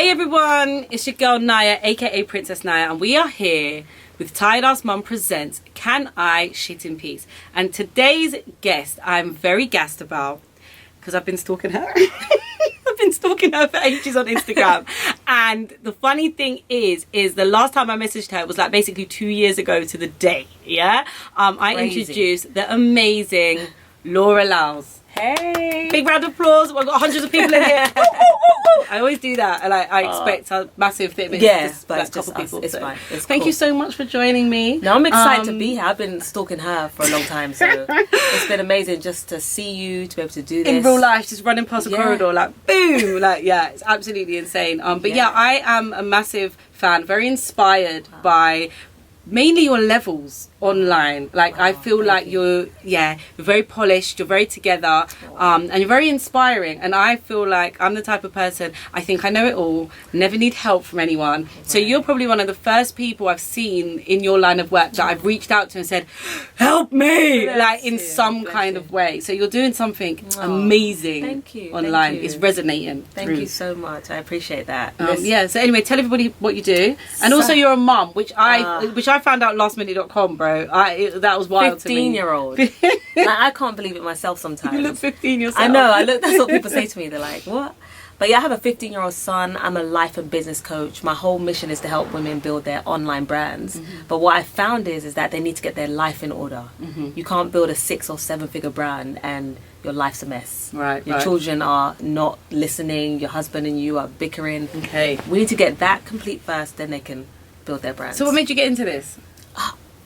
Hey everyone, it's your girl Nyah, aka Princess Nyah, and we are here with Tired Ass Mum Presents Can I Shit in Peace? And today's guest I'm very gassed about because I've been stalking her. I've been stalking her for ages on Instagram. And the funny thing is the last time I messaged her was like basically 2 years ago to the day. Yeah, I introduced the amazing Laura Lyles. Hey! Big round of applause. We've got hundreds of people in here. Ooh, ooh, ooh. I always do that, and I expect a massive thing. Yes, but like it's just couple us. people. It's So fine. It's thank cool. you so much for joining me. No, I'm excited to be here. I've been stalking her for a long time, so it's been amazing just to see you, to be able to do this. In real life, just running past a corridor, like boom, like yeah, it's absolutely insane. But yeah, I am a massive fan, very inspired by mainly your levels online. Like I feel like you're very polished, you're very together, and you're very inspiring. And I feel like I'm the type of person, I think I know it all, never need help from anyone. So you're probably one of the first people I've seen in your line of work that I've reached out to and said, help me, like in some kind of way. So you're doing something amazing. Thank you. Online. Thank you. It's resonating. Thank you so much. I appreciate that. So anyway, tell everybody what you do. And also you're a mum, which I found out lastminute.com, bro. That was wild to me. 15-year-old. Like, I can't believe it myself sometimes. You look 15 yourself. I know. That's what people say to me. They're like, what? But yeah, I have a 15-year-old son. I'm a life and business coach. My whole mission is to help women build their online brands. But what I found is that they need to get their life in order. You can't build a 6 or 7 figure brand and your life's a mess. Your children are not listening. Your husband and you are bickering. Okay. We need to get that complete first, then they can build their brands. So what made you get into this?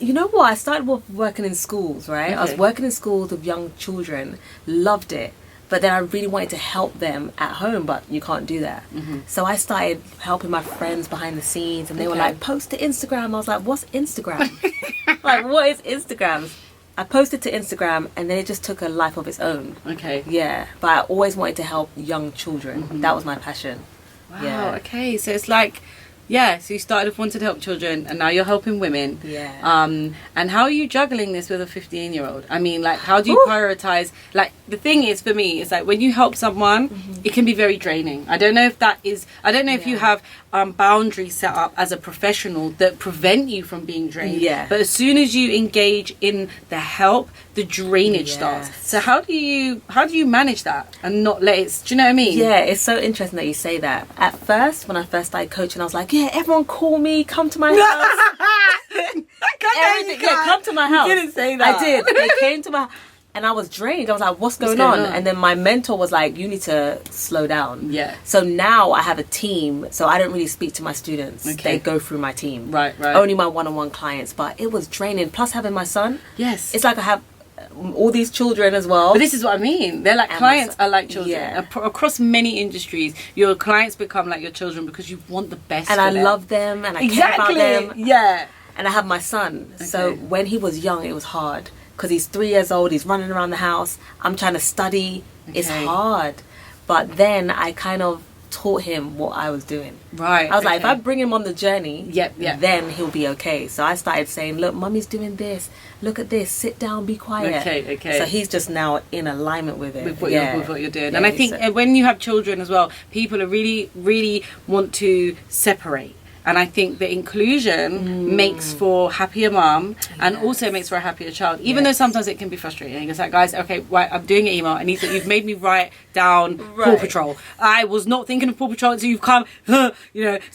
You know what? I started working in schools, right? I was working in schools with young children, loved it. But then I really wanted to help them at home, but you can't do that. So I started helping my friends behind the scenes, and they were like, post to Instagram. I was like, what's Instagram? Like, what is Instagram? I posted to Instagram, and then it just took a life of its own. Okay. Yeah, but I always wanted to help young children. That was my passion. Wow, yeah. Okay. So it's like, so you started with wanting to help children, and now you're helping women. Yeah. And how are you juggling this with a 15-year-old? I mean, like, how do you prioritize? Like, the thing is, for me, is like when you help someone, it can be very draining. I don't know if if you have boundaries set up as a professional that prevent you from being drained. Yeah. But as soon as you engage in the help, the drainage starts. So how do you manage that and not let it? Do you know what I mean? Yeah, it's so interesting that you say that. At first, when I first started coaching, I was like, yeah, everyone call me, come to my house. Come to my house. You didn't say that. I did. They came to my house. And I was drained. I was like, what's going on? And then my mentor was like, you need to slow down. Yeah. So now I have a team. So I don't really speak to my students. Okay. They go through my team. Right. Only my one-on-one clients. But it was draining. Plus having my son. Yes. It's like I have all these children as well. But this is what I mean. They're like, clients are like children. Yeah. Across many industries, your clients become like your children because you want the best and for I them. love them and I care about them. Yeah. And I have my son. So when he was young, it was hard. Because he's 3 years old, he's running around the house. I'm trying to study. It's hard. But then I kind of taught him what I was doing. Right. I was like, if I bring him on the journey, Yep. then he'll be okay. So I started saying, look, mummy's doing this. Look at this. Sit down, be quiet. Okay. So he's just now in alignment with it. With what you're doing. Yeah, and I think when you have children as well, people are really, really want to separate. And I think the inclusion makes for happier mum and also makes for a happier child, even though sometimes it can be frustrating. It's like, guys, okay, right, I'm doing an email. I need you've made me write down Paw Patrol. I was not thinking of Paw Patrol until you've come, So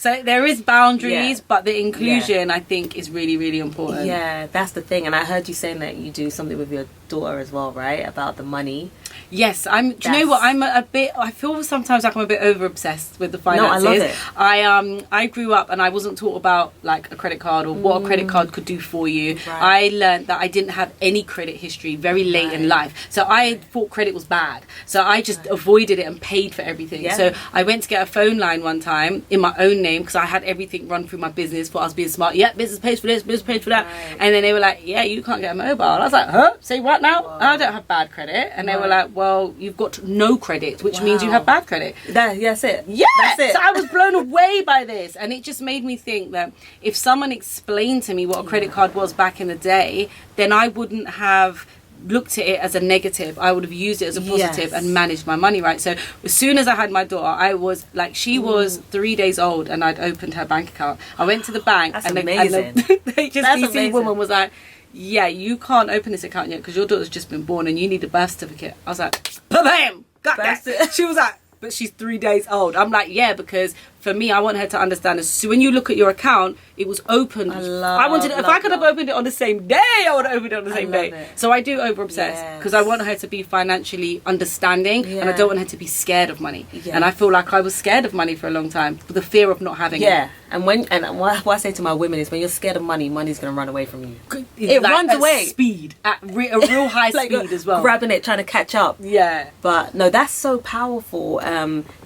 there is boundaries, but the inclusion, I think, is really, really important. Yeah, that's the thing. And I heard you saying that you do something with your daughter as well, right? About the money. Yes, do you know what? I feel sometimes like I'm a bit over obsessed with the finances. No, I love it. I grew up and I wasn't taught about like a credit card or what a credit card could do for you. I learned that I didn't have any credit history very late in life. So I thought credit was bad. So I just avoided it and paid for everything. Yeah. So I went to get a phone line one time in my own name because I had everything run through my business for us being smart. Yeah, business pays for this, business pays for that. And then they were like, yeah, you can't get a mobile. I was like, huh? Say what now? Whoa. I don't have bad credit. And they were like, well, you've got no credit, which means you have bad credit. That's it. Yeah, that's it. So I was blown away by this, and it just made me think that if someone explained to me what a credit card was back in the day, then I wouldn't have looked at it as a negative. I would have used it as a positive and managed my money right. So as soon as I had my daughter, I was like, she was 3 days old and I'd opened her bank account. I went to the bank and the HSBC woman was like, yeah, you can't open this account yet because your daughter's just been born and you need a birth certificate. I was like, bam, got that. She was like, but she's 3 days old. I'm like, yeah, because for me, I want her to understand. So when you look at your account, it was opened. I wanted it. If I could have opened it on the same day, I would have opened it on the same day. So I do over obsess because I want her to be financially understanding, and I don't want her to be scared of money. And I feel like I was scared of money for a long time, the fear of not having it. And what I say to my women is, when you're scared of money, money's going to run away from you. It runs away. Speed. At a real high like speed as well. Grabbing it, trying to catch up. Yeah. But no, that's so powerful.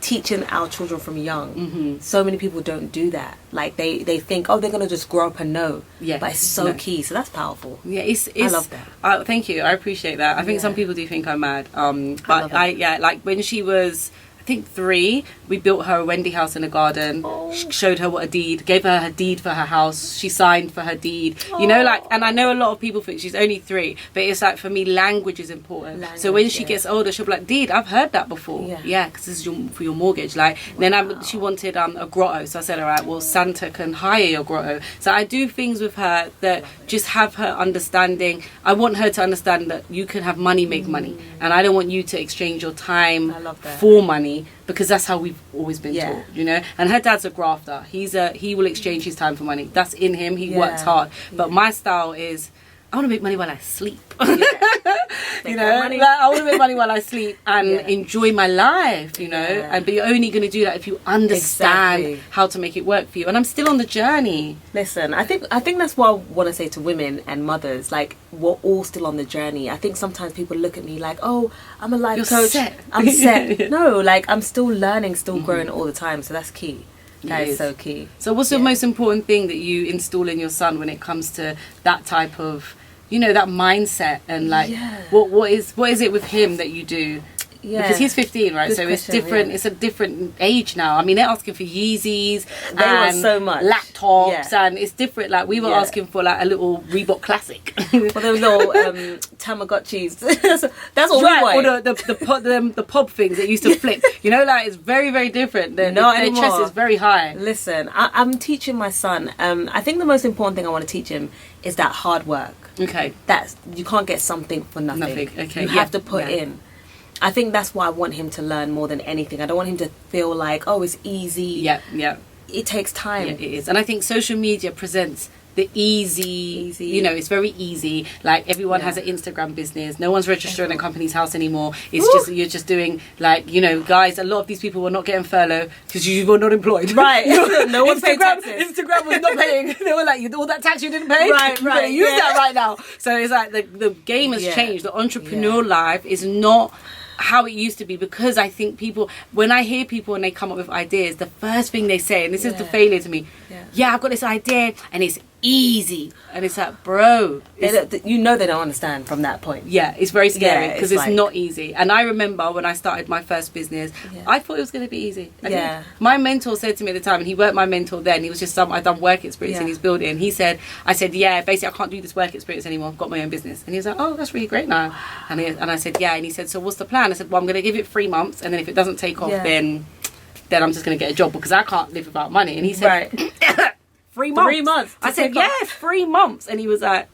Teaching our children from young. So many people don't do that. Like they think, oh, they're going to just grow up and know. Yeah. But it's so key. So that's powerful. Yeah, it's I love that. Thank you. I appreciate that. I think some people do think I'm mad. But like when she was, I think 3, we built her a Wendy house in a garden. Showed her what a deed, gave her her deed for her house. She signed for her deed. You know, like, and I know a lot of people think she's only 3, but it's like, for me, language is important. So when she gets older, she'll be like, deed, I've heard that before. Yeah, because this is for your mortgage. Like, then she wanted a grotto. So I said, all right, well, Santa can hire your grotto. So I do things with her that just have her understanding. I want her to understand that you can have money make money. And I don't want you to exchange your time for money, because that's how we've always been taught, you know. And her dad's a grafter. He will exchange his time for money. That's in him. He works hard. But my style is, I want to make money while I sleep. You know, like, I want to make money while I sleep and enjoy my life, you know. But you're only going to do that if you understand how to make it work for you. And I'm still on the journey. Listen, I think that's what I want to say to women and mothers. Like, we're all still on the journey. I think sometimes people look at me like, oh, I'm a life coach. I'm set. No, like, I'm still learning, still growing all the time. So that's key. That is so key. So what's the most important thing that you install in your son when it comes to that type of, you know, that mindset, and like what is it with him that you do? Because he's 15, right? So it's different. It's a different age now. I mean, they're asking for Yeezys and so much laptops, and it's different. Like, we were asking for like a little Reebok Classic, or those little Tamagotchis. That's what we want. Or the pop things that used to flip. You know, like, it's very, very different. Their chest is very high. Listen, I'm teaching my son. I think the most important thing I want to teach him is that hard work. Okay. That's, you can't get something for nothing. Okay. You have to put in. I think that's what I want him to learn more than anything. I don't want him to feel like, oh, it's easy. Yeah. It takes time. Yeah, it is. And I think social media presents the easy, you know, it's very easy. Like, everyone has an Instagram business. No one's registering a company's house anymore. It's just, you're just doing, like, you know, guys, a lot of these people were not getting furlough because you were not employed. Right. No one paid taxes. Instagram was not paying. They were like, all that tax you didn't pay? Right. Use that right now. So it's like the game has changed. The entrepreneur life is not how it used to be, because I think people, when I hear people and they come up with ideas, the first thing they say, and this is the failure to me, I've got this idea and it's easy, and it's like, bro, you know, they don't understand from that point. It's very scary because it's not easy. And I remember when I started my first business, I thought it was going to be easy. My mentor said to me at the time, and he weren't my mentor then, he was just I'd done work experience in his building, and I said basically I can't do this work experience anymore, I've got my own business. And he was like, oh, that's really great now. And I said, and he said, so what's the plan? I said, well, I'm going to give it 3 months, and then if it doesn't take off, then I'm just going to get a job, because I can't live without money. And he said, 3 months. 3 months. I said, 3 months. And he was like,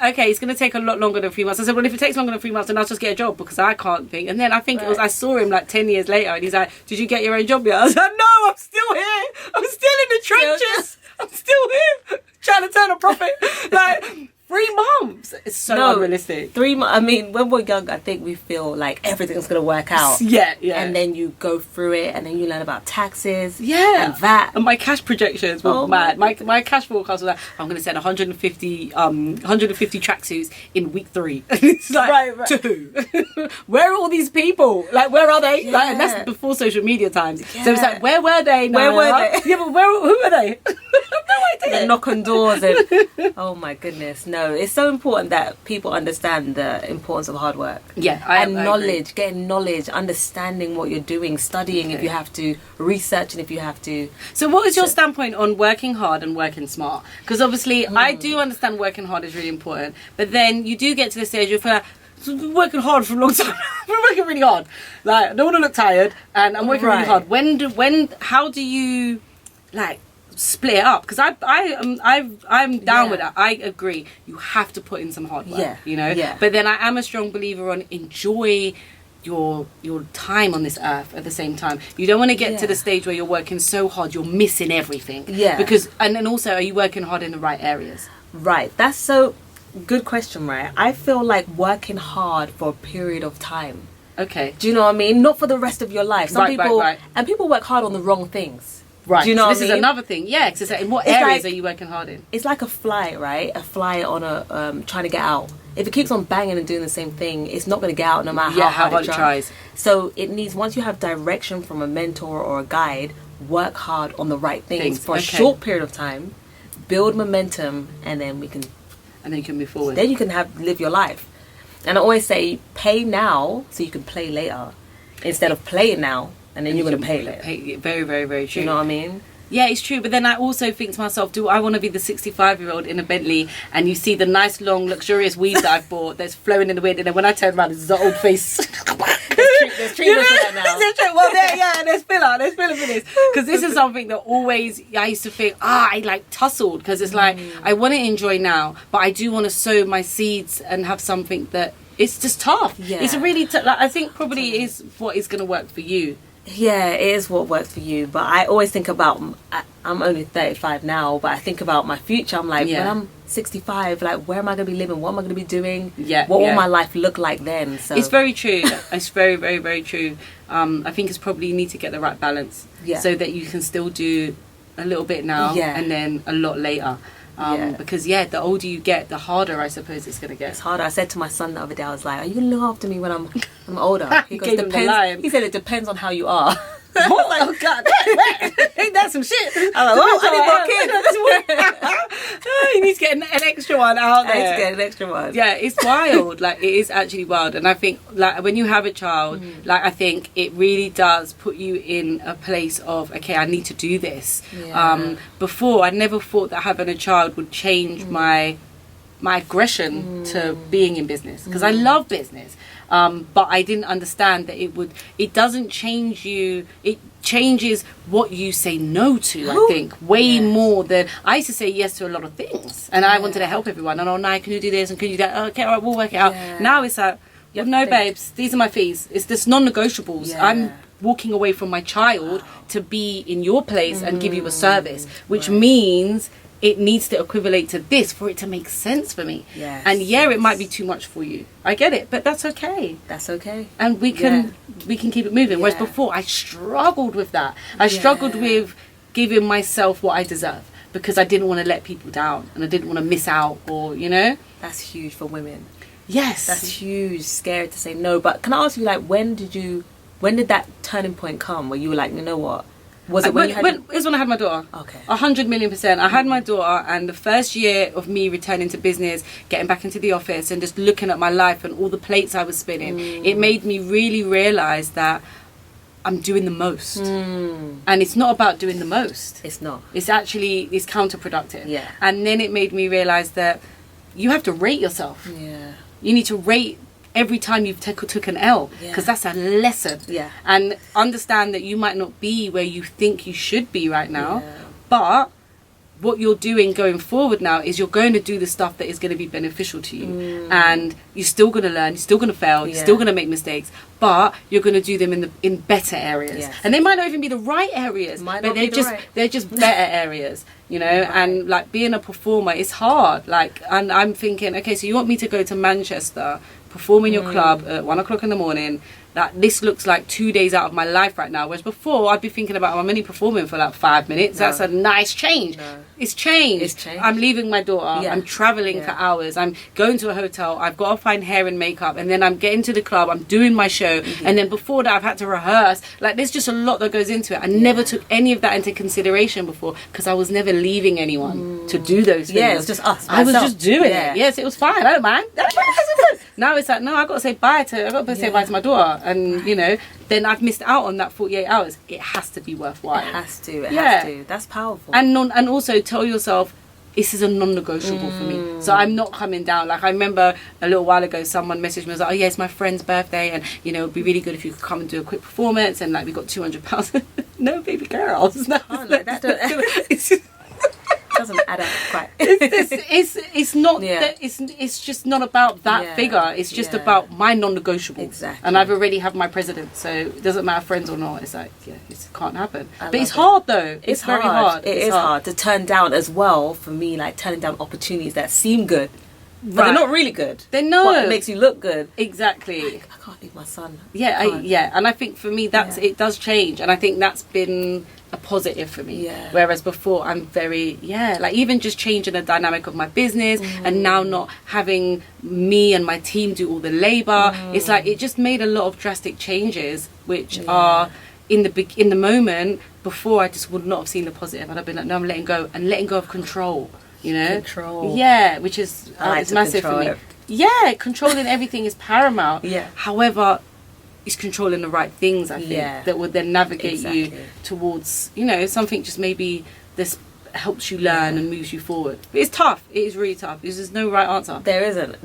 okay, it's going to take a lot longer than 3 months. I said, well, if it takes longer than 3 months, then I'll just get a job, because I can't think. And then I think I saw him like 10 years later, and he's like, did you get your own job yet? I was like, no, I'm still here. I'm still in the trenches. I'm still here trying to turn a profit. Like, 3 months. It's so unrealistic. 3 months. I mean, when we're young, I think we feel like everything's going to work out. Yeah. And then you go through it, and then you learn about taxes. And that. And my cash projections were mad. My cash forecast was like, I'm going to send 150 tracksuits in week 3. It's like, to who? Where are all these people? Like, where are they? Like, and that's before social media times. So it's like, where were they? Where were they? Yeah, but who are they? No idea. Knock on doors and oh my goodness, no! It's so important that people understand the importance of hard work. Yeah, knowledge, getting knowledge, understanding what you're doing, studying if you have to, researching if you have to. So, what is your standpoint on working hard and working smart? Because obviously, I do understand working hard is really important, but then you do get to the stage where you feel like, so I've been working hard for a long time. I've been working really hard. Like, I don't want to look tired, and I'm working really hard. How do you like split it up? Because I'm down with that. I agree. You have to put in some hard work. You know. Yeah. But then I am a strong believer on enjoy your time on this earth at the same time. You don't want to get to the stage where you're working so hard you're missing everything. Yeah. Because and then also, are you working hard in the right areas? Right. That's so good question, right? I feel like working hard for a period of time. Okay. Do you know what I mean? Not for the rest of your life. Some people right. And people work hard on the wrong things. Right. Do you know so what this I mean? is another thing. Yeah. Because in what areas are you working hard in? It's like a fly, right? A fly on a trying to get out. If it keeps on banging and doing the same thing, it's not going to get out no matter how hard it tries. So it needs, once you have direction from a mentor or a guide, work hard on the right things for a short period of time, build momentum, and then we can. And then you can move forward. Then you can live your life. And I always say, pay now so you can play later, instead of playing now and then you're going to pay later. Very, very, very true. You know what I mean? Yeah, it's true. But then I also think to myself, do I want to be the 65-year-old in a Bentley and you see the nice, long, luxurious weave that I've bought that's flowing in the wind, and then when I turn around, it's the old face. There's treatment for that now. Well, there's filler for this. Because this is something that always, I used to think, I like tussled, because it's like, I want to enjoy now, but I do want to sow my seeds and have something that, it's just tough. Yeah. It's a really, I think probably is what is going to work for you. Yeah, it is what works for you. But I always think about, I'm only 35 now, but I think about my future. I'm like, when I'm 65, like, where am I going to be living? What am I going to be doing? What will my life look like then? So it's very true. It's very, very, very true. I think it's probably you need to get the right balance so that you can still do a little bit now and then a lot later. Because the older you get, the harder I suppose it's going to get. It's harder. I said to my son the other day, I was like, are you going to look after me when I'm older? He goes, depends. He said it depends on how you are. Oh God, ain't that some shit? I'm like, I need more kids. You need to get an extra one out there. I need to get an extra one. Yeah, it's wild. Like, it is actually wild. And I think, like, when you have a child, like, I think it really does put you in a place of, okay, I need to do this. Before, I never thought that having a child would change my aggression to being in business, because I love business. But I didn't understand that it doesn't change you, it changes what you say no to, I think, way more than, I used to say yes to a lot of things, and I wanted to help everyone, and Nyah, can you do this, and can you do that, okay, all right, we'll work it out. Now it's like, no babes, these are my fees, it's this non-negotiables. I'm walking away from my child to be in your place and give you a service, which means it needs to equivalate to this for it to make sense for me. And it might be too much for you. I get it, but that's okay. That's okay. And we can keep it moving. Whereas before, I struggled with that. I struggled with giving myself what I deserve, because I didn't want to let people down and I didn't want to miss out, or, you know. That's huge for women. Yes. That's huge. Scared to say no. But can I ask you, like, when did that turning point come where you were like, you know what? Was it when I had my daughter. Okay. 100,000,000%. I had my daughter, and the first year of me returning to business, getting back into the office and just looking at my life and all the plates I was spinning, it made me really realise that I'm doing the most. And it's not about doing the most. It's not. It's counterproductive. Yeah. And then it made me realise that you have to rate yourself. Yeah. You need to rate every time you've took an L, because that's a lesson. Yeah. And understand that you might not be where you think you should be right now, but what you're doing going forward now is you're going to do the stuff that is going to be beneficial to you, and you're still going to learn, you're still going to fail, you're still going to make mistakes, but you're going to do them in better areas. And they might not even be the right areas, but they're just better areas, you know. And like, being a performer is hard, like, and I'm thinking, okay, so you want me to go to Manchester, perform in your club at 1 o'clock in the morning, that this looks like 2 days out of my life right now. Whereas before, I'd be thinking about, I'm only performing for like 5 minutes. No. That's a nice change. No. It's changed. I'm leaving my daughter. Yeah. I'm traveling for hours. I'm going to a hotel. I've got to find hair and makeup. And then I'm getting to the club. I'm doing my show. And then before that, I've had to rehearse. Like, there's just a lot that goes into it. I never took any of that into consideration before because I was never leaving anyone to do those things. Yeah, it was just us. I was just doing it. Yes, it was fine. I don't mind. Now it's like, no, I've got to say bye to my daughter. And, you know, then I've missed out on that 48 hours. It has to be worthwhile. It has to. That's powerful. And also tell yourself, this is a non-negotiable for me. So I'm not coming down. Like, I remember a little while ago, someone messaged me, was like, oh yeah, it's my friend's birthday, and you know, it'd be really good if you could come and do a quick performance, and like, we got £200. No, baby girls. No, like that. Doesn't add up quite. It's not it's just not about that figure. It's just about my non-negotiables. Exactly. And I've already have my president, so it doesn't matter friends or not. It's like, it can't happen. But it's hard though. It's very hard. It is hard to turn down as well. For me, like turning down opportunities that seem good, but they're not really good. They know. But it makes you look good. Exactly. Like, I can't leave my son. And I think for me it does change, and I think that's been a positive for me. Whereas before I'm very like even just changing the dynamic of my business and now not having me and my team do all the labor. It's like it just made a lot of drastic changes, which are in the moment. Before, I just would not have seen the positive, and I've been like, no, I'm letting go of control. You know, which is massive for me. Controlling everything is paramount. However, it's controlling the right things, I think, that would then navigate you towards, you know, something just maybe this helps you learn and moves you forward. But it's tough. It is really tough. There's no right answer. There isn't,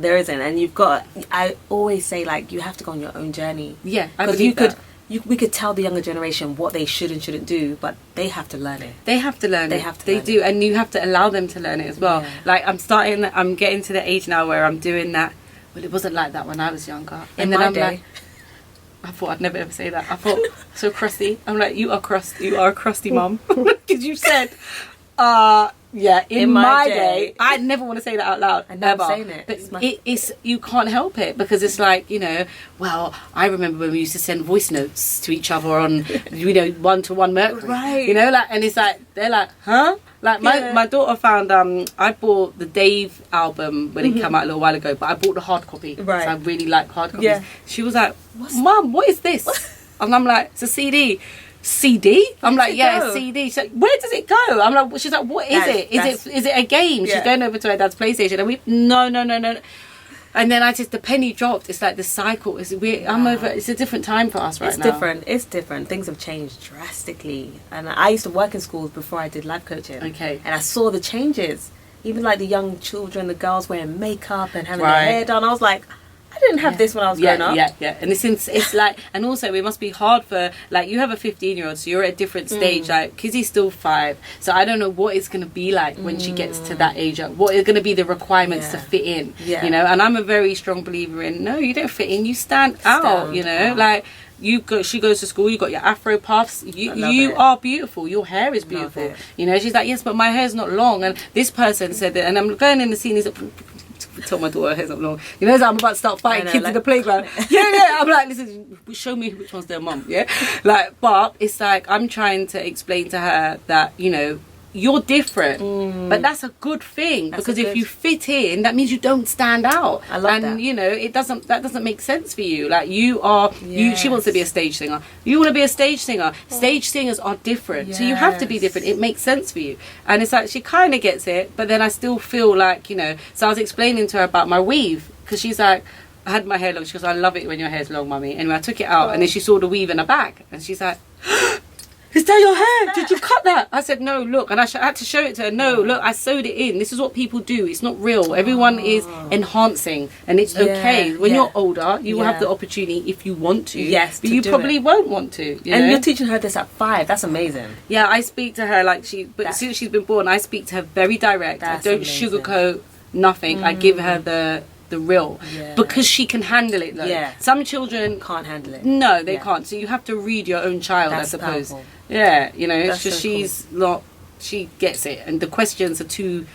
and you've got. I always say, like, you have to go on your own journey. I believe that. We could tell the younger generation what they should and shouldn't do, but they have to learn it. They do, and you have to allow them to learn it as well. Like, I'm getting to the age now where I'm doing that. Well, it wasn't like that when I was younger. And then I'm like, I thought I'd never ever say that. I thought, so crusty. I'm like, you are a crusty mum. Because you said, in my day, I never want to say that out loud. I know, I'm saying it. But it's you can't help it, because it's like, you know, well, I remember when we used to send voice notes to each other on, you know, 1-to-1 Mercury. Right. You know, like, and it's like, they're like, huh? Like, my daughter found, I bought the Dave album when it came out a little while ago, but I bought the hard copy. Right. So I really like hard copies. Yeah. She was like, Mum, what is this? And I'm like, it's a CD. CD? I'm like, it's CD. She's like, where does it go? I'm like, she's like, what is it? Is it a game? She's going over to her dad's PlayStation, and no. And then the penny dropped. It's like the cycle. I'm over. It's a different time for us right now. It's different. Things have changed drastically. And I used to work in schools before I did life coaching. Okay. And I saw the changes. Even like the young children, the girls wearing makeup and having their hair done. I was like, I didn't have this when I was growing up. Yeah. And it's like, and also it must be hard for, like, you have a 15-year-old, so you're at a different stage. Like, Kizzy's still 5, so I don't know what it's going to be like when she gets to that age. What are going to be the requirements to fit in? You know, and I'm a very strong believer in, no, you don't fit in, you stand out. You know, like, she goes to school, you got your afro puffs, you are beautiful, your hair is beautiful. You know, she's like, yes, but my hair's not long, and this person said that, and I'm going in the scene, he's like, tell my daughter her hair's not long. You know, I'm about to start fighting kids in the playground. I'm like, listen, show me which one's their mum. Like, but it's like, I'm trying to explain to her that, you know, you're different, but that's a good thing, because if you fit in, that means you don't stand out. I love that. And you know, that doesn't make sense for you. Like, you are, she wants to be a stage singer. You want to be a stage singer. Stage singers are different, so you have to be different. It makes sense for you. And it's like, she kind of gets it, but then I still feel like, you know. So I was explaining to her about my weave, because she's like, I had my hair long. She goes, I love it when your hair's long, mummy. Anyway, I took it out, and then she saw the weave in the back, and she's like, is that your hair? Did you cut that? I said, no, look. And I had to show it to her. No, look, I sewed it in. This is what people do. It's not real. Everyone is enhancing, and it's okay. When you're older, you will have the opportunity, if you want to. Yes, but you probably won't want to. You know? You're teaching her this at 5. That's amazing. Yeah, I speak to her like as soon as she's been born, I speak to her very direct. I don't sugarcoat nothing. I give her the real, because she can handle it though. Some children can't handle it. No, they can't. So you have to read your own child, I suppose. Powerful. You know, it's just, she's not, she gets it, and the questions are too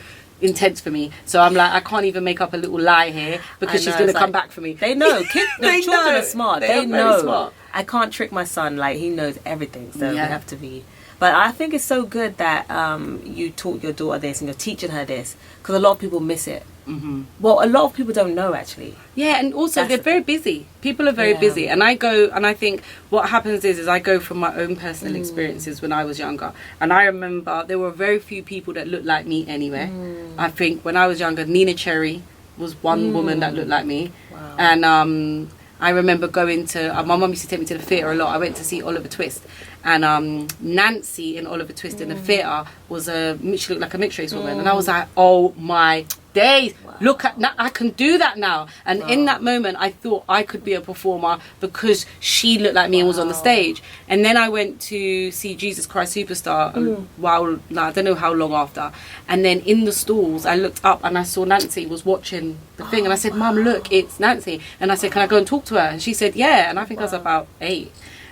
intense for me. So I'm like, I can't even make up a little lie here because she's going to come back for me. They know. Children know. are smart. They know. Smart. I can't trick my son. Like, he knows everything. So we have to be. But I think it's so good that you taught your daughter this and you're teaching her this, because a lot of people miss it. Mm-hmm. Well, a lot of people don't know, actually. Yeah, and also they're very busy. People are very busy. And I go, and I think what happens is I go from my own personal experiences when I was younger. And I remember there were very few people that looked like me anyway. I think when I was younger, Nina Cherry was one woman that looked like me. Wow. And I remember going to, my mum used to take me to the theatre a lot. I went to see Oliver Twist. And Nancy in Oliver Twist in the theatre was she looked like a mixed race woman. And I was like, oh my days, look at, I can do that now. And in that moment, I thought I could be a performer because she looked like me and was on the stage. And then I went to see Jesus Christ Superstar I don't know how long after. And then in the stalls, I looked up and I saw Nancy was watching the thing. And I said, Mum, look, it's Nancy. And I said, can I go and talk to her? And she said, yeah. And I think I was about 8.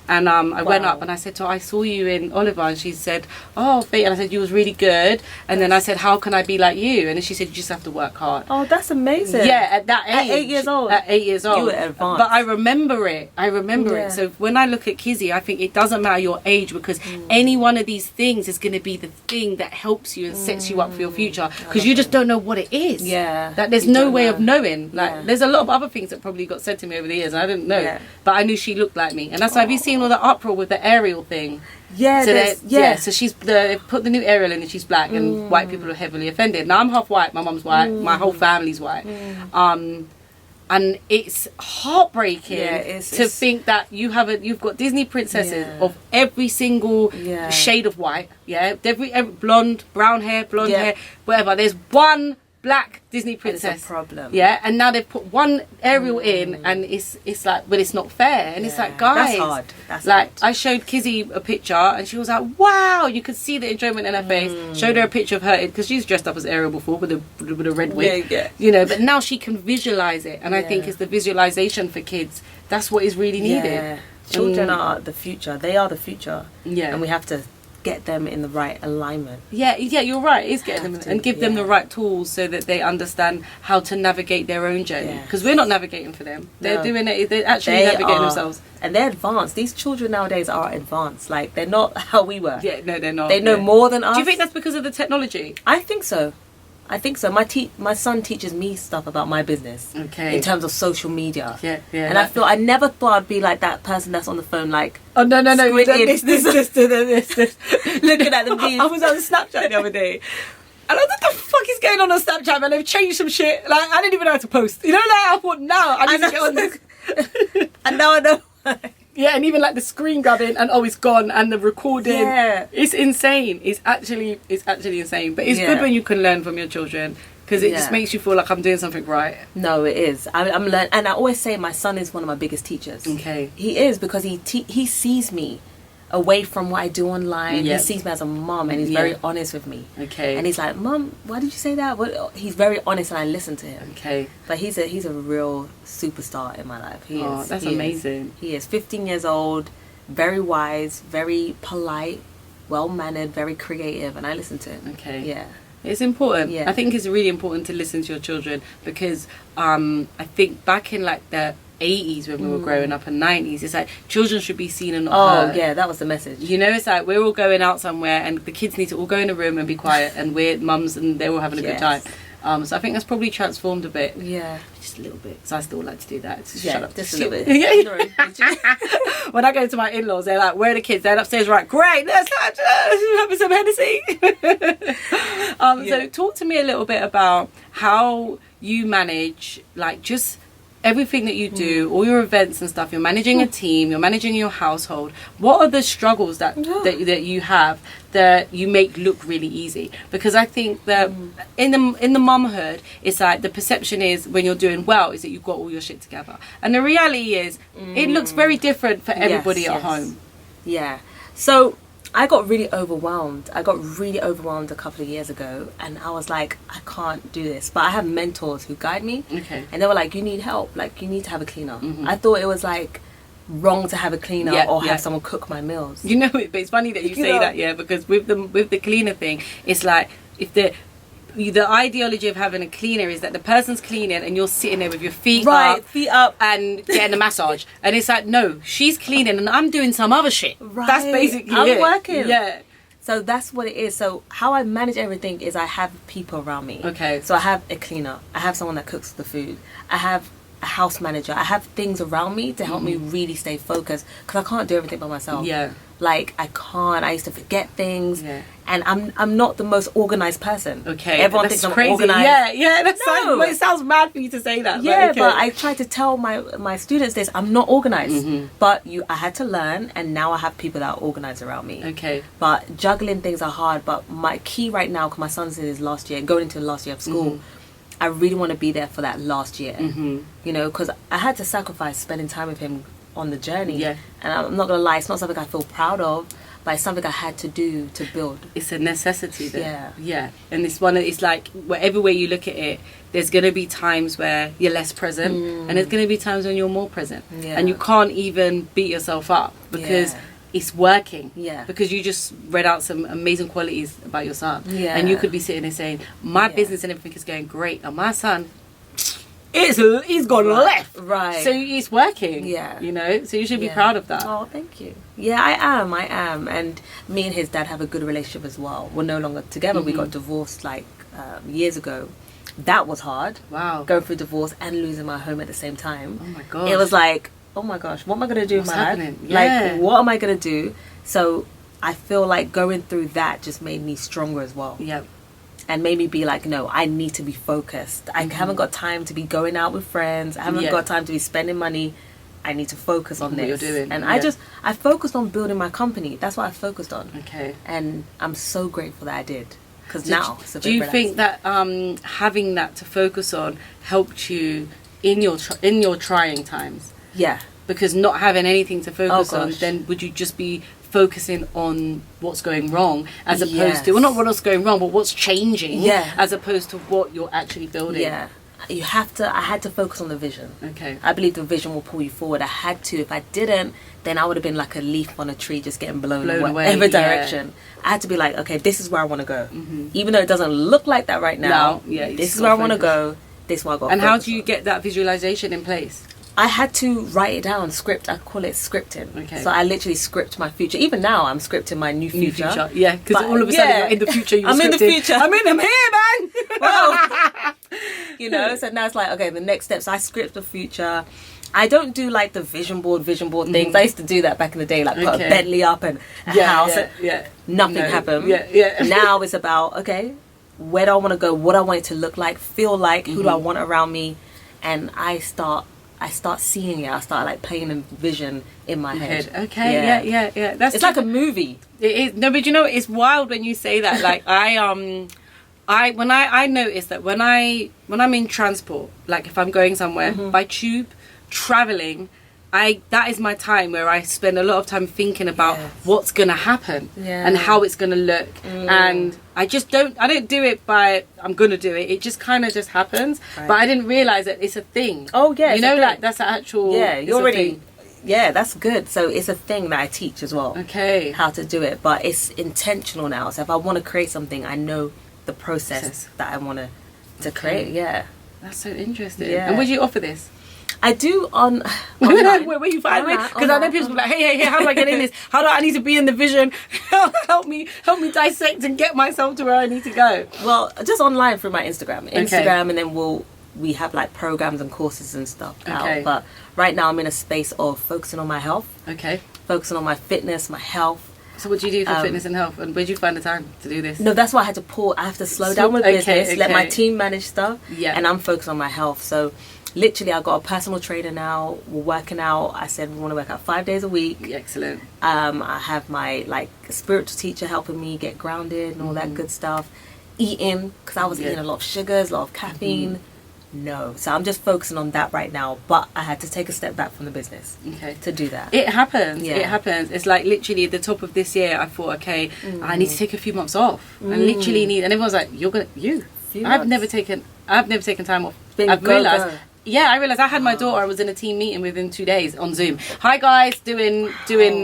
And I went up and I said to her, I saw you in Oliver. And she said, oh, Faye. And I said, you was really good. And then I said, how can I be like you? And then she said, you just have to work hard. Oh, that's amazing. Yeah, at that age. At 8 years old. At 8 years old. You were advanced. But I remember it. it. So when I look at Kizzy, I think it doesn't matter your age, because any one of these things is going to be the thing that helps you and sets you up for your future. Because you just don't know what it is. Yeah. That there's no way of knowing. Like, there's a lot of other things that probably got said to me over the years and I didn't know. Yeah. But I knew she looked like me. And that's why, have you seen all the uproar with the Ariel thing? Yeah, so they put the new Ariel in and she's black and white people are heavily offended. Now I'm half white, my mum's white, my whole family's white. And it's heartbreaking to think that you've got Disney princesses of every single shade of white, every blonde, brown hair, blonde hair, whatever. There's one black Disney princess. It's a problem. Yeah, and now they've put one Ariel in, and it's like, but it's not fair. And it's like, guys, that's hard. That's like hard. I showed Kizzy a picture, and she was like, "Wow!" You could see the enjoyment in her face. Showed her a picture of her because she's dressed up as Ariel before with a red wig, you know. But now she can visualize it, and I think it's the visualization for kids. That's what is really needed. Yeah. Children are the future. They are the future. Yeah, and we have to get them in the right alignment. Yeah, you're right. It's getting them and give them the right tools so that they understand how to navigate their own journey. Because we're not navigating for them. They're doing it. They're actually navigating themselves. And they're advanced. These children nowadays are advanced. Like, they're not how we were. Yeah, no, they're not. They know more than us. Do you think that's because of the technology? I think so. My son teaches me stuff about my business. Okay. In terms of social media. Yeah. And I never thought I'd be like that person that's on the phone, like, oh no, this. Looking at the views. I was on Snapchat the other day. And I was like, what the fuck is going on Snapchat, man? They've changed some shit. Like, I didn't even know how to post. You know, like, I thought, now I need to get on this. And now I know. Yeah, and even like the screen grabbing and it's gone, and the recording. Yeah. It's insane. It's actually insane. But it's good when you can learn from your children, because it just makes you feel like I'm doing something right. No, it is. I'm learning, and I always say my son is one of my biggest teachers. Okay. He is, because he sees me away from what I do online. He sees me as a mum, and he's very honest with me. Okay. And he's like, Mum, why did you say that? He's very honest, and I listen to him. Okay. But he's a real superstar in my life. He is. That's amazing. He is 15 years old, very wise, very polite, well-mannered, very creative, and I listen to him. Okay. Yeah. It's important. Yeah. I think it's really important to listen to your children, because I think back in like the 80s when we were growing up, and 90s, it's like children should be seen and not heard. Yeah, that was the message. You know, it's like we're all going out somewhere and the kids need to all go in a room and be quiet, and we're mums and they're all having a good time. So I think that's probably transformed a bit. Yeah. Just a little bit. So I still like to do that. Shut up. Just a little bit. When I go to my in-laws, they're like, where are the kids? They're upstairs, right? Great. Let's have some Hennessy. So talk to me a little bit about how you manage, like, just everything that you do, all your events and stuff. You're managing a team, you're managing your household. What are the struggles that you have that you make look really easy? Because I think that in the mumhood, it's like the perception is when you're doing well is that you've got all your shit together, and the reality is it looks very different for everybody at home. Yeah. So I got really overwhelmed. a couple of years ago, and I was like, I can't do this. But I have mentors who guide me. Okay. And they were like, you need help. Like, you need to have a cleaner. I thought it was like wrong to have a cleaner or have someone cook my meals. You know, but it's funny that you say that, because with the cleaner thing, it's like, if the ideology of having a cleaner is that the person's cleaning and you're sitting there with your feet feet up and getting a massage, and it's like, no, she's cleaning and I'm doing some other shit. Right. That's basically I'm working. Yeah. So that's what it is. So how I manage everything is I have people around me. Okay. So I have a cleaner. I have someone that cooks the food. I have a house manager. I have things around me to help me really stay focused, because I can't do everything by myself. Yeah. Like, I can't. I used to forget things. Yeah. And I'm not the most organized person. Okay. Everyone that's thinks crazy. I'm organized. Yeah. That's No. like, it sounds mad for you to say that. Yeah, okay. but I try to tell my students this. I'm not organized. But I had to learn, and now I have people that are organized around me. Okay. But juggling things are hard. But my key right now, because my son's in his last year, going into the last year of school, I really want to be there for that last year. You know, because I had to sacrifice spending time with him on the journey. Yeah. And I'm not going to lie, it's not something I feel proud of, but it's something I had to do to build. It's a necessity then. Yeah. Yeah. And it's like, whatever way you look at it, there's going to be times where you're less present, and there's going to be times when you're more present. Yeah. And you can't even beat yourself up because Yeah. it's working. Yeah. Because you just read out some amazing qualities about your son. Yeah. And you could be sitting there saying, my Yeah. business and everything is going great, and my son, he's gone left. Right. So it's working. Yeah. You know? So you should be Yeah. proud of that. Oh, thank you. Yeah, I am. And me and his dad have a good relationship as well. We're no longer together. We got divorced like years ago. That was hard. Wow. Going through divorce and losing my home at the same time. Oh my gosh. It was like, oh my gosh, what am I going to do What's with my life? happening? Yeah. Like, what am I going to do? So I feel like going through that just made me stronger as well. Yeah. And made me be like, no, I need to be focused. I haven't got time to be going out with friends. I haven't got time to be spending money. I need to focus on What this. you're doing. And Yeah. I focused on building my company. That's what I focused on. Okay. And I'm so grateful that I did. Because now it's a bit do you relaxed. think that having that to focus on helped you in your trying times? Yeah. Because not having anything to focus on, gosh. then would you just be focusing on what's going wrong as opposed Yes. to, well, not what's going wrong, but what's changing, Yeah. as opposed to what you're actually building? Yeah. I had to focus on the vision. Okay. I believe the vision will pull you forward. I had to. If I didn't, then I would have been like a leaf on a tree just getting blown Blown away, away, whatever yeah. direction. I had to be like, okay, this is where I want to go. Even though it doesn't look like that right now, No, yeah, you this just is where I gotta want to focus. go. This is what I got. And how do you get that visualization in place? I had to write it down, script. I call it scripting. Okay. So I literally script my future. Even now, I'm scripting my new future. Yeah, because But, all of a sudden yeah. you're in the future. You're I'm in the scripting. future. I'm here, man. Wow. You know, so now it's like, okay, the next steps. I script the future. I don't do like the vision board things. I used to do that back in the day, like put a Okay. Bentley up and a house. Yeah. Nothing No. happened. Yeah. Now it's about, okay, where do I want to go? What do I want it to look like, feel like? Who do I want around me? And I start seeing it. I start like playing a vision in my head. Okay. Yeah. It's like a movie. It is. No, but you know, it's wild when you say that. Like I notice that when I'm in transport, like if I'm going somewhere by tube, traveling, that is my time where I spend a lot of time thinking about what's gonna happen and how it's gonna look, and I don't do it by I'm gonna do it. It just kind of just happens. Right. But I didn't realize that it's a thing. Oh yeah, you know, like that's an actual. Yeah, you're already. Thing. Yeah, that's good. So it's a thing that I teach as well. Okay. How to do it, but it's intentional now. So if I want to create something, I know the process that I want to create. Yeah. That's so interesting. Yeah. And would you offer this? I do on where you find it? Because I know people be like, hey, how do I get in this? How do I need to be in the vision? help me dissect and get myself to where I need to go. Well, just online through my Instagram, and then we have like programs and courses and stuff out. But right now I'm in a space of focusing on my health. Okay. Focusing on my fitness, my health. So what do you do for fitness and health? And where do you find the time to do this? No, that's why I had to pull. I have to slow down with business, let my team manage stuff, and I'm focused on my health. So literally, I've got a personal trainer now. We're working out. I said we want to work out 5 days a week. Excellent. I have my spiritual teacher helping me get grounded and all that good stuff. Eating, because I was eating a lot of sugars, a lot of caffeine. No, so I'm just focusing on that right now, but I had to take a step back from the business to do that. It happens. It's like literally at the top of this year I thought, okay, I need to take a few months off. I literally need, and everyone's like, I've never taken time off. I've realised I realised I had my daughter. I was in a team meeting within 2 days on Zoom. Hi guys, doing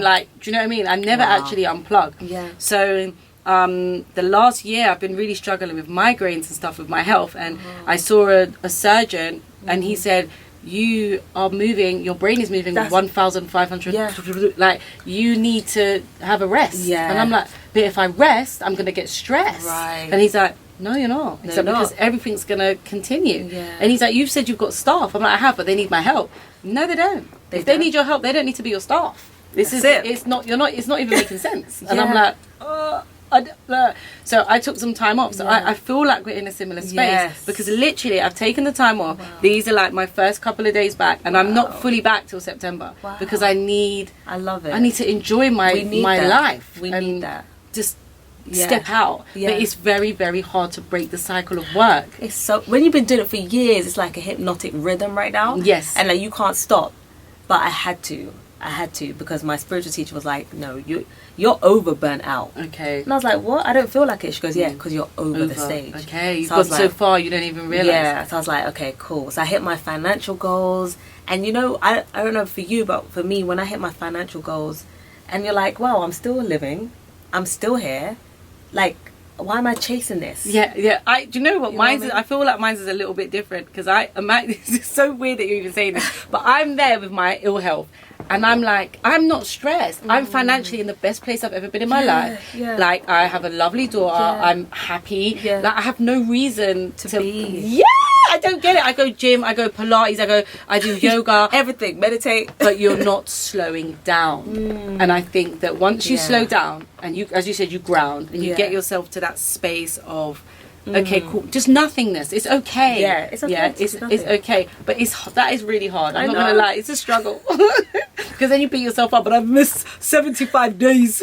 like, do you know what I mean? I never actually unplugged. Yeah. So the last year I've been really struggling with migraines and stuff with my health, and I saw a surgeon, and he said, you are moving, your brain is moving 1,500, like you need to have a rest. And I'm like, but if I rest, I'm gonna get stressed. And he's like, no, you're not. He's like, because everything's gonna continue. And he's like, you've said you've got staff. I'm like, I have, but they need my help. No, they don't. If they need your help, they don't need to be your staff. This is it. It's not even making sense. And I'm like, so I took some time off. So I feel like we're in a similar space, because literally I've taken the time off. These are like my first couple of days back, and I'm not fully back till September, because I love it. I need to enjoy my life. We need that. Just step out. But it's very, very hard to break the cycle of work. It's so, when you've been doing it for years, it's like a hypnotic rhythm right now. And like you can't stop. But I had to because my spiritual teacher was like, no, you're over burnt out. And I was like, what? I don't feel like it. She goes, yeah, because you're over the stage. You've gone so far you don't even realize. So I was like, okay, cool. So I hit my financial goals, and you know, I don't know for you, but for me, when I hit my financial goals, and you're like, wow, I'm still living, I'm still here, like, why am I chasing this? Do you know what? I feel like mine's is a little bit different, because it's so weird that you're even saying this, but I'm there with my ill health, and I'm like, I'm not stressed. I'm financially in the best place I've ever been in my life. Like, I have a lovely daughter. I'm happy. Like, I have no reason to be. I don't get it. I go gym, I go Pilates, I do yoga, everything, meditate. But you're not slowing down. And I think that once you slow down, and you, as you said, you ground, and you get yourself to that space of, okay, cool, just nothingness. It's okay. It's okay. It's okay. But that is really hard. I'm not gonna lie. It's a struggle, because then you beat yourself up. But I've missed 75 days.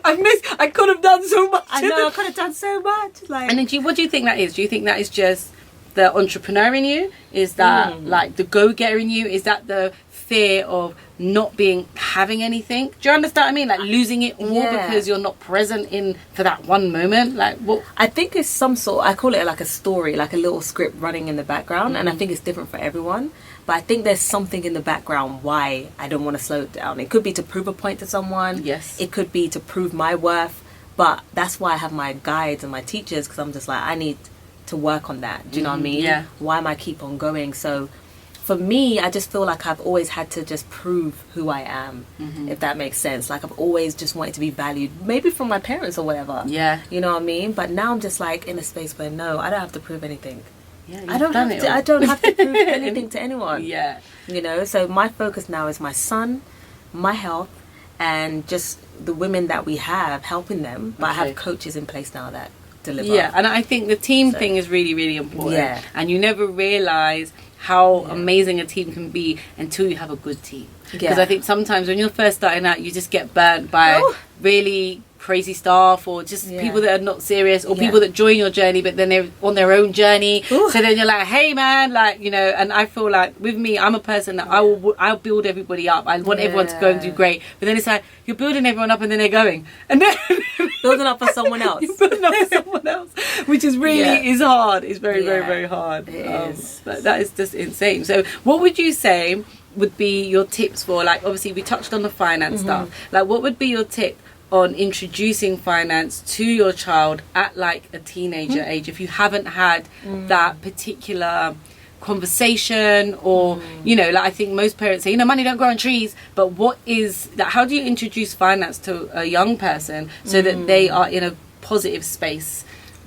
I could have done so much. I know. I could have done so much. Like, and then what do you think that is? Do you think that is just the entrepreneur in you? Is that like the go-getter in you? Is that the fear of not having anything? Do you understand what I mean? Like losing it all because you're not present for that one moment. Like, what? I think it's some sort, I call it like a story, like a little script running in the background, and I think it's different for everyone. But I think there's something in the background why I don't want to slow it down. It could be to prove a point to someone. It could be to prove my worth. But that's why I have my guides and my teachers, because I'm just like, I need to work on that. Do you know what I mean? Why am I keep on going? So for me, I just feel like I've always had to just prove who I am, if that makes sense. Like, I've always just wanted to be valued, maybe from my parents or whatever. You know what I mean? But now I'm just like in a space where, no, I don't have to prove anything. I don't have to prove anything to anyone. You know, so my focus now is my son, my health, and just the women that we have, helping them. But I have coaches in place now that deliver. And I think the team thing is really, really important. And you never realise how amazing a team can be until you have a good team. Because I think sometimes when you're first starting out, you just get burnt by really crazy staff, or just people that are not serious, or people that join your journey but then they're on their own journey. So then you're like, hey man, like, you know. And I feel like with me, I'm a person that I'll build everybody up. I want everyone to go and do great, but then it's like you're building everyone up and then they're going, and then building up for someone else. You're building up for someone else, which is really is hard. It's very very very hard. It is. But that is just insane. So what would you say would be your tips for, like, obviously we touched on the finance stuff, like what would be your tip on introducing finance to your child at like a teenager age, if you haven't had that particular conversation, or you know, like I think most parents say, you know, money don't grow on trees, but what is that? How do you introduce finance to a young person so that they are in a positive space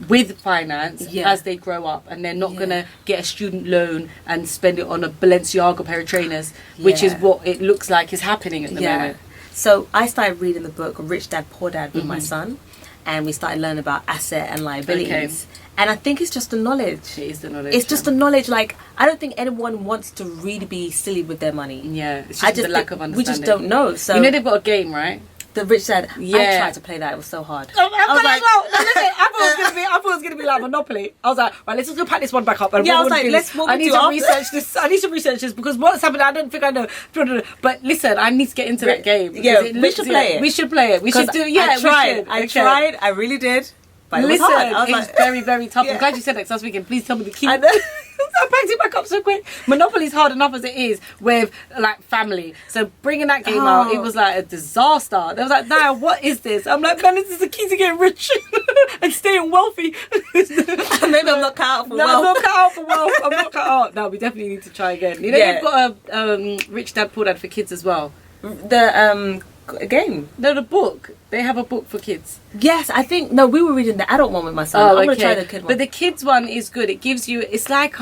with finance as they grow up, and they're not gonna get a student loan and spend it on a Balenciaga pair of trainers, which is what it looks like is happening at the moment. So I started reading the book Rich Dad Poor Dad with my son, and we started learning about asset and liabilities. And I think it's just the knowledge. It is the knowledge. It's just the knowledge. Like, I don't think anyone wants to really be silly with their money. It's just the lack of understanding. We just don't know. So, you know, they've got a game, right? The Rich Dad. I tried to play that. It was so hard. I was like, I thought it was gonna be like Monopoly. I was like, right, let's just go pack this one back up. And I was like, I need to research this. I need to research this, because what's happening, I don't think I know. But listen, I need to get into that game. We should play it. We should play it. We should do. I tried. I tried. I really did. But listen, it was very, very tough. I'm glad you said that, because I was thinking, please tell me the key. I packed it back up so quick. Monopoly's hard enough as it is with like family. So bringing that game out, it was like a disaster. They was like, nah, what is this? I'm like, man, this is the key to getting rich. and staying wealthy. Maybe I'm not cut out for No, wealth. I'm not cut out for wealth. I'm not cut out. No, we definitely need to try again. You know, Yeah. you've got a Rich Dad Poor Dad for kids as well. The game. No, the book. They have a book for kids. Yes, I think no. We were reading the adult one with my son. I'm gonna try the kid one. But the kids one is good. It gives you. It's like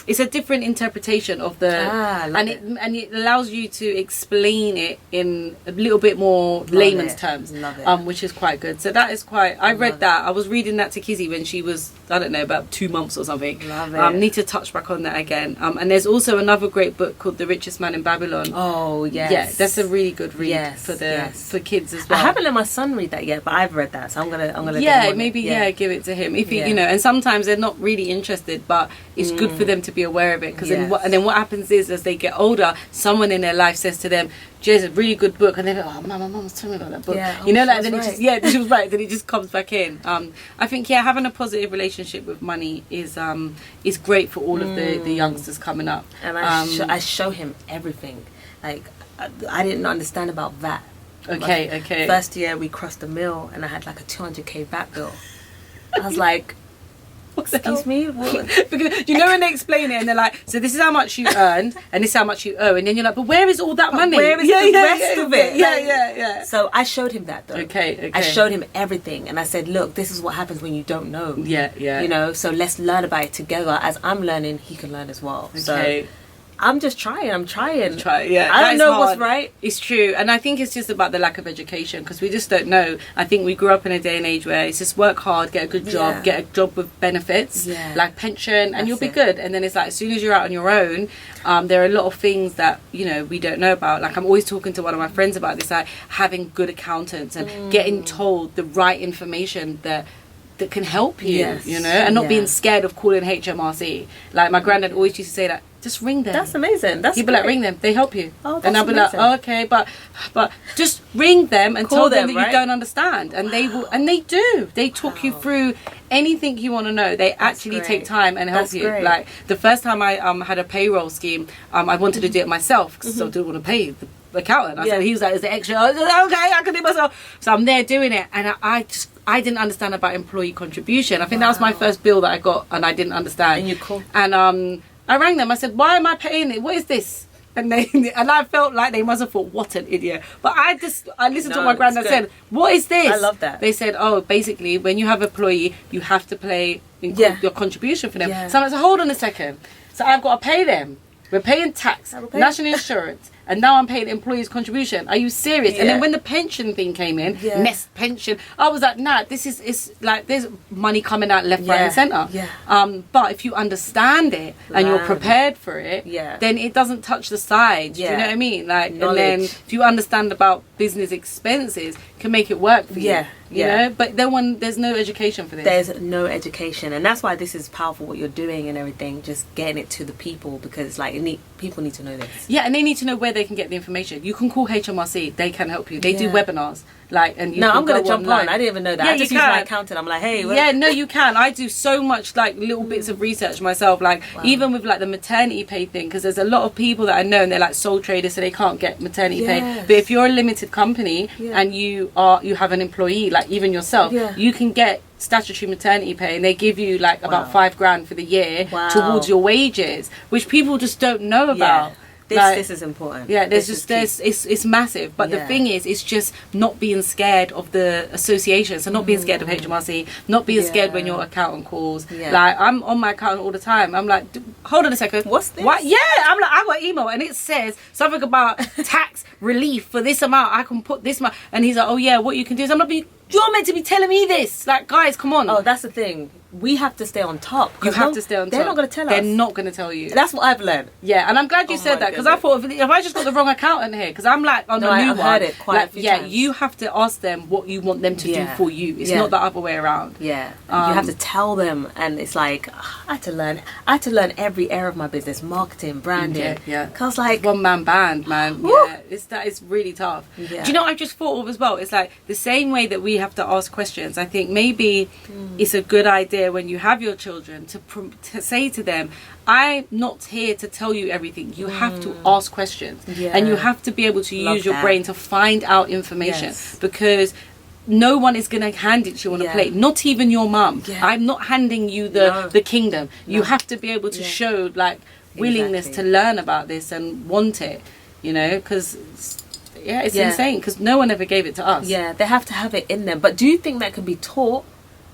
it's a different interpretation of the. And it allows you to explain it in a little bit more layman's terms. Love it. Which is quite good. So that is quite. I read that. I was reading that to Kizzy when she was, I don't know, about 2 months or something. Love it. Need to touch back on that again. And there's also another great book called The Richest Man in Babylon. Oh yes. Yeah, that's a really good read for kids as well. I haven't let my son read that yet, but I've read that, so I'm gonna yeah, maybe give it to him if he, you know. And sometimes they're not really interested, but it's good for them to be aware of it, because then what happens is, as they get older, someone in their life says to them, "Jay's a really good book," and they're like, "Oh, my mum's telling me about that book." Yeah, you know, like she then was it just she was right. Then it just comes back in. I think having a positive relationship with money is great for all of the youngsters coming up. And I show him everything. Like I didn't understand about VAT. Okay. First year we crossed the mill, and I had like a 200k VAT bill. I was like, excuse me? What? Because you know when they explain it and they're like, so this is how much you earned and this is how much you owe, and then you're like, but where is all that money? Where is the rest of it? Yeah. So I showed him that though. Okay. I showed him everything, and I said, look, this is what happens when you don't know. Yeah. You know, so let's learn about it together. As I'm learning, he can learn as well. Okay. So I'm just trying. I don't know what's right. It's true. And I think it's just about the lack of education, because we just don't know. I think we grew up in a day and age where it's just work hard, get a good job, get a job with benefits, like pension, and you'll be good. And then it's like, as soon as you're out on your own, there are a lot of things that, you know, we don't know about. Like, I'm always talking to one of my friends about this, like having good accountants and getting told the right information that can help you, you know, and not being scared of calling HMRC. Like my granddad always used to say that, just ring them. That's amazing. He'd be like, ring them, they help you. Oh, that's and I'll be amazing. like, oh, okay, but just ring them and tell them that right? you don't understand, and they will, and they do. They talk you through anything you want to know. They actually take time and help you. Great. Like the first time I had a payroll scheme, I wanted to do it myself because I didn't want to pay the accountant. I said, he was like, is it extra? I was like, okay, I can do it myself. So I'm there doing it, and I didn't understand about employee contribution. I think that was my first bill that I got, and I didn't understand. And you call. And I rang them. I said, why am I paying it? What is this? And I felt like they must have thought, what an idiot. But I listened to what my granddad said. What is this? I love that. They said, oh, basically, when you have an employee, you have to pay your contribution for them. Yeah. So I said, hold on a second. So I've got to pay them. We're paying tax, national insurance, and now I'm paying employees' contribution. Are you serious? Yeah. And then when the pension thing came in, Nest pension, I was like, nah, it's like there's money coming out left, right, and centre. Yeah. But if you understand it and you're prepared for it, then it doesn't touch the sides. Yeah. Do you know what I mean? Like, Knowledge. and then if you understand about business expenses, can make it work for you. You know, but then when there's no education for this, there's no education, and that's why this is powerful what you're doing and everything, just getting it to the people, because like people need to know this. Yeah, and they need to know where they can get the information. You can call HMRC, they can help you. They do webinars. Like, and you I'm gonna jump on. I didn't even know that. Yeah, I just use my accountant. I'm like, hey. Yeah, no, you can. I do so much like little bits of research myself. Like even with like the maternity pay thing, because there's a lot of people that I know and they're like sole traders, so they can't get maternity pay. But if you're a limited company and you have an employee, like even yourself, you can get statutory maternity pay, and they give you like about $5,000 for the year towards your wages, which people just don't know about. This is important. Yeah, it's massive. But the thing is, it's just not being scared of the association. So not being scared of HMRC, not being scared when your accountant calls. Like I'm on my accountant all the time. I'm like, hold on a second. What's this? What? Yeah, I'm like, I got an email and it says something about tax relief for this amount. I can put this amount. And he's like, oh yeah, what you can do is I'm like, you're meant to be telling me this. Like, guys, come on. Oh, that's the thing. We have to stay on top. You have to stay on top. They're not going to tell us. They're not going to tell you. That's what I've learned. Yeah, and I'm glad you said that, because I thought, if I just got the wrong accountant here, because I'm like on the new one. I've heard it quite a few times. You have to ask them what you want them to do for you. It's not the other way around. Yeah, you have to tell them, and it's like I had to learn every area of my business: marketing, branding. Yeah. Because like one man band, man. Yeah, it's really tough. Yeah. Do you know what I just thought of as well? It's like the same way that we have to ask questions. I think maybe it's a good idea when you have your children to say to them, I'm not here to tell you everything. You have to ask questions, and you have to be able to use your brain to find out information, because no one is going to hand it to you on a plate, not even your mum. I'm not handing you the kingdom. You have to be able to show like willingness to learn about this and want it, you know, because it's insane, because no one ever gave it to us. They have to have it in them. But do you think that can be taught,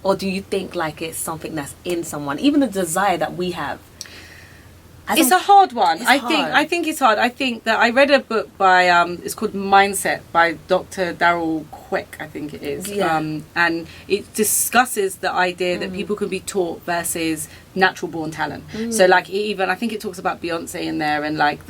or do you think like it's something that's in someone, even the desire that we have? It's a hard one. I think it's hard. I think that I read a book by it's called Mindset by Dr. Darrell Quick, I think it is. And it discusses the idea that people can be taught versus natural born talent. So like even I think it talks about Beyonce in there, and like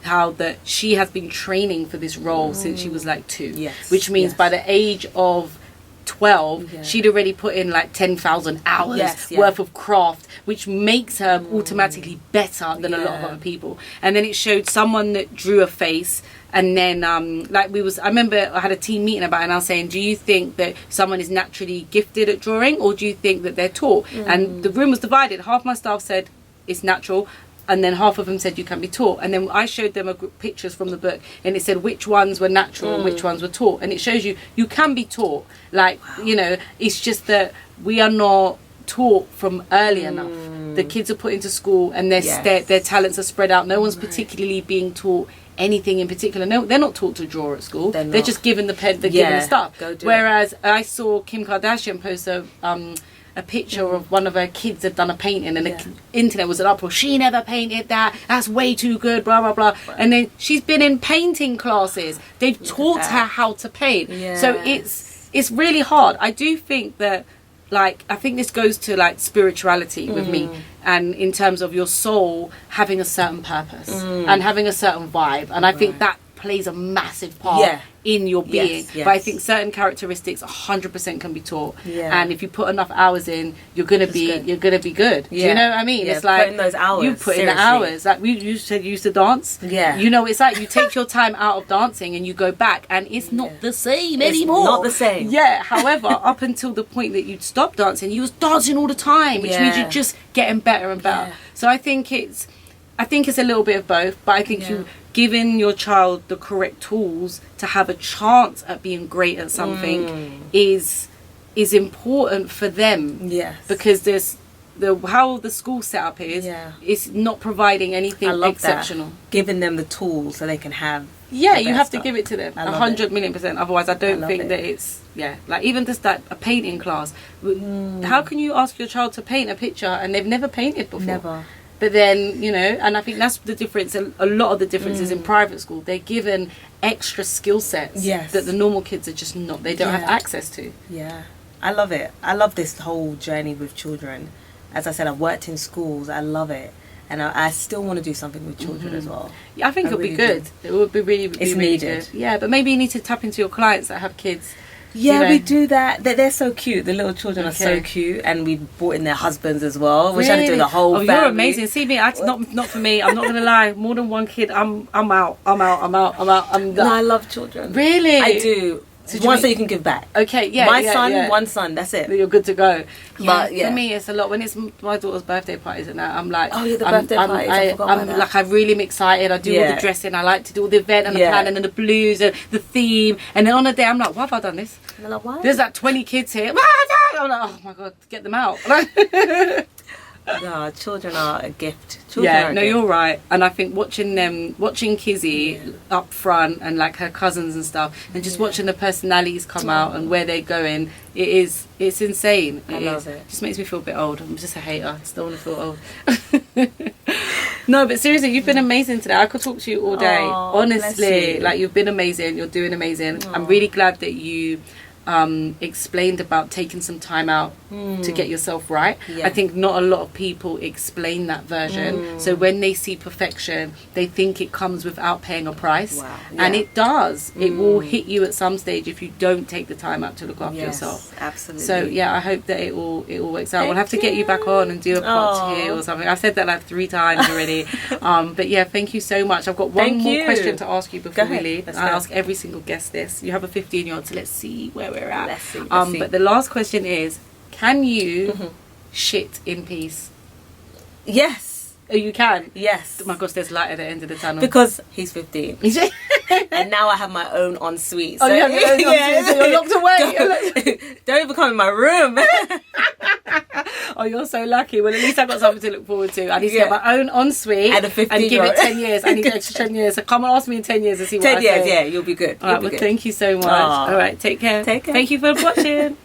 how that she has been training for this role since she was like 2, which means by the age of 12 she'd already put in like 10,000 hours worth of craft, which makes her automatically better than a lot of other people. And then it showed someone that drew a face, and then I remember I had a team meeting about it, and I was saying, do you think that someone is naturally gifted at drawing, or do you think that they're taught? And the room was divided. Half my staff said it's natural, and then half of them said you can be taught. And then I showed them pictures from the book, and it said which ones were natural and which ones were taught. And it shows you can be taught. Like, you know, it's just that we are not taught from early enough. The kids are put into school, and their talents are spread out. No one's particularly being taught anything in particular. No, they're not taught to draw at school. They're just given the pen, they're given the stuff. Whereas I saw Kim Kardashian post a picture of one of her kids had done a painting, and the internet was an uproar. She never painted that. That's way too good, blah, blah, blah. And then she's been in painting classes. They've taught her how to paint. So it's really hard. I do think that, like, I think this goes to like spirituality with me, and in terms of your soul having a certain purpose and having a certain vibe. And I think that plays a massive part in your being. But I think certain characteristics 100% can be taught, and if you put enough hours in, you're gonna be good. Do you know what I mean? It's like put in those hours. You put in the hours. Like you said, you used to dance. You know, it's like you take your time out of dancing and you go back, and it's not the same anymore. Not the same. However, up until the point that you'd stop dancing, you was dancing all the time, which means you're just getting better and better. So I think it's a little bit of both, but I think you giving your child the correct tools to have a chance at being great at something is important for them. Because there's how the school setup is, it's not providing anything exceptional. Giving them the tools so they can have you have to give it to them 100,000,000%. Otherwise I don't think that it's like even just that a painting class. How can you ask your child to paint a picture and they've never painted before? Never. But then, you know, and I think that's the difference. A lot of the differences in private school, they're given extra skill sets that the normal kids are just not. They don't have access to. I love it. I love this whole journey with children. As I said, I've worked in schools. I love it. And I still want to do something with children as well. I think it'll be good. It would be really needed. Good. But maybe you need to tap into your clients that have kids. We do that. They're so cute. The little children are so cute, and we brought in their husbands as well. We're trying to do the whole family. You're amazing. See me, not for me. I'm not gonna lie. More than one kid, I'm out. I'm done. No, I love children. Really, I do. So you can give back. Okay, one son, that's it. You're good to go. But for me, it's a lot. When it's my daughter's birthday parties and that, I'm like, the birthday parties. I forgot about that. Like, I really am excited. I do all the dressing. I like to do all the event and the planning and the blues and the theme. And then on the day, I'm like, why have I done this? And like, why? There's like 20 kids here. I'm like, oh my god, get them out. No, children are a gift. You're right. And I think watching Kizzy up front and like her cousins and stuff, and just watching the personalities come out and where they're going, it's insane. I love it. Just makes me feel a bit old. I'm just a hater. I still want to feel old. No, but seriously, you've been amazing today. I could talk to you all day. Honestly, like, you've been amazing. You're doing amazing. I'm really glad that you explained about taking some time out to get yourself right. I think not a lot of people explain that version. So when they see perfection, they think it comes without paying a price. And it does. It will hit you at some stage if you don't take the time out to look after yourself. Absolutely. So I hope that it all works out. We'll have to get you back on and do a part 2 or something. I've said that like 3 times already. But thank you so much. I've got one more question to ask you before we leave. I ask every single guest this. You have a 15-year-old, so let's see where we're at. Let's see. But the last question is, can you shit in peace? Yes. Oh, you can? Yes. Oh my gosh, there's light at the end of the tunnel. Because he's 15. And now I have my own ensuite. So you have your own ensuite, so you're locked away. Don't even come in my room. Oh, you're so lucky. Well, at least I've got something to look forward to. I need to get my own ensuite and a 15 and give it 10 years. I need an extra 10 years. So come and ask me in 10 years and see what I say. 10 years, yeah, you'll be good. All right, well, thank you so much. All right, take care. Take care. Thank you for watching.